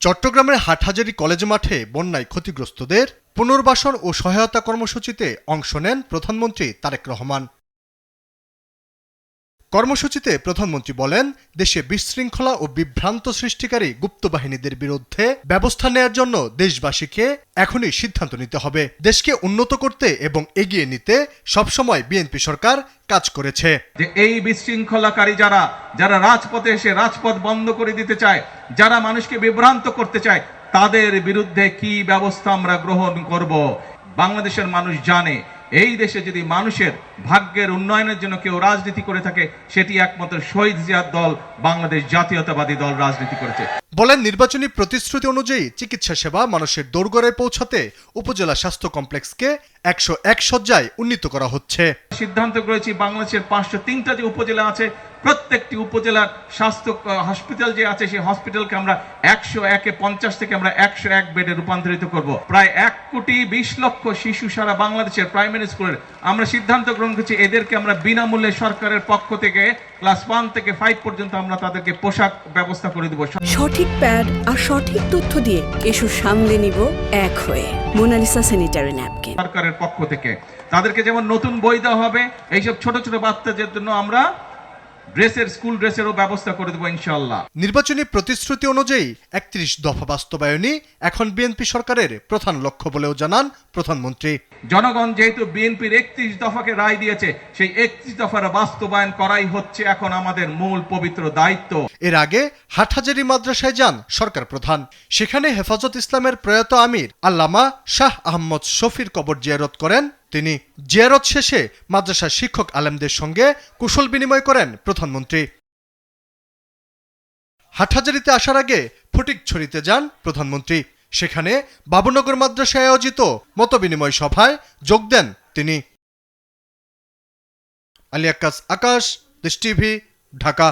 চট্টগ্রামের হাটহাজারী কলেজ মাঠে বন্যায় ক্ষতিগ্রস্তদের পুনর্বাসন ও সহায়তা কর্মসূচিতে অংশ নেন প্রধানমন্ত্রী তারেক রহমান। কর্মসূচিতে প্রধানমন্ত্রী বলেন, দেশে বিশৃঙ্খলা ও বিভ্রান্ত সৃষ্টিকারী গুপ্তবাহিনীদের বিরুদ্ধে ব্যবস্থা নেয়ার জন্য দেশবাসীকে এখনই সিদ্ধান্ত নিতে হবে। দেশকে উন্নত করতে এবং এগিয়ে নিতে সবসময় বিএনপি সরকার কাজ করেছে। যে এই বিশৃঙ্খলাকারী যারা রাজপথে এসে রাজপথ বন্ধ করে দিতে চায়, যারা মানুষকে বিভ্রান্ত করতে চায়, তাদের বিরুদ্ধে কি ব্যবস্থা আমরা গ্রহণ করব। বাংলাদেশের মানুষ জানে, এই দেশে যদি মানুষের ভাগ্যের উন্নয়নের জন্য কেউ রাজনীতি করে থাকে, সেটি একমাত্র শহীদ জিয়ার দল, বাংলাদেশ জাতীয়তাবাদী দল রাজনীতি করেছে। বলেন, নির্বাচনী প্রতিশ্রুতি অনুযায়ী চিকিৎসা সেবা মানুষের দোরগোড়ায় পৌঁছাতে উপজেলা স্বাস্থ্য কমপ্লেক্সকে 101 শয্যায় উন্নীত করা হচ্ছে। সিদ্ধান্ত করেছি বাংলাদেশের 503টা যে উপজেলা আছে, প্রত্যেকটি উপজেলার স্বাস্থ্য হসপিটাল যে আছে, সেই হসপিটালকে আমরা 101-50 থেকে আমরা 101 বেডে রূপান্তরিত করব। প্রায় 1,20,00,000 শিশু সারা বাংলাদেশের প্রাইমারি স্কুলের আমরা সিদ্ধান্ত গ্রহণ করেছি, এদেরকে আমরা বিনামূল্যে সরকারের পক্ষ থেকে ক্লাস 1 থেকে 5 পর্যন্ত আমরা তাদেরকে পোশাক ব্যবস্থা করে দেব। সঠিক প্যাড আর সঠিক তথ্য দিয়ে কেশু সামলে নিব এক হয়ে। মোনালিসা স্যানিটারি ন্যাপকিন সরকারের পক্ষ থেকে তাদেরকে যেমন নতুন বই দেওয়া হবে, এইসব ছোট ছোট বাচ্চাদের জন্য আমরা স্কুল ড্রেসেরও ব্যবস্থা করে দেবো ইনশাআল্লাহ। নির্বাচনী প্রতিশ্রুতি অনুযায়ী 31 দফা বাস্তবায়নই এখন বিএনপি সরকারের প্রধান লক্ষ্য বলেও জানান প্রধানমন্ত্রী। জনগণ যেহেতু বিএনপির 31 দফাকে রায় দিয়েছে, সেই 31 দফার বাস্তবায়ন করাই হচ্ছে এখন আমাদের মূল পবিত্র দায়িত্ব। এর আগে হাটহাজারী মাদ্রাসায় যান সরকার প্রধান। সেখানে হেফাজত ইসলামের প্রয়াত আমির আল্লামা শাহ আহমদ শফির কবর জিয়ারত করেন তিনি। জিয়ারত শেষে মাদ্রাসার শিক্ষক আলেমদের সঙ্গে কুশল বিনিময় করেন প্রধানমন্ত্রী। হাটহাজারীতে আসার আগে ফটিকছড়িতে যান প্রধানমন্ত্রী। সেখানে বাবুনগর মাদ্রাসায় আয়োজিত মতবিনিময় সভায় যোগ দেন তিনি। আলী আক্কাস, আকাশ, দেশ টিভি, ঢাকা।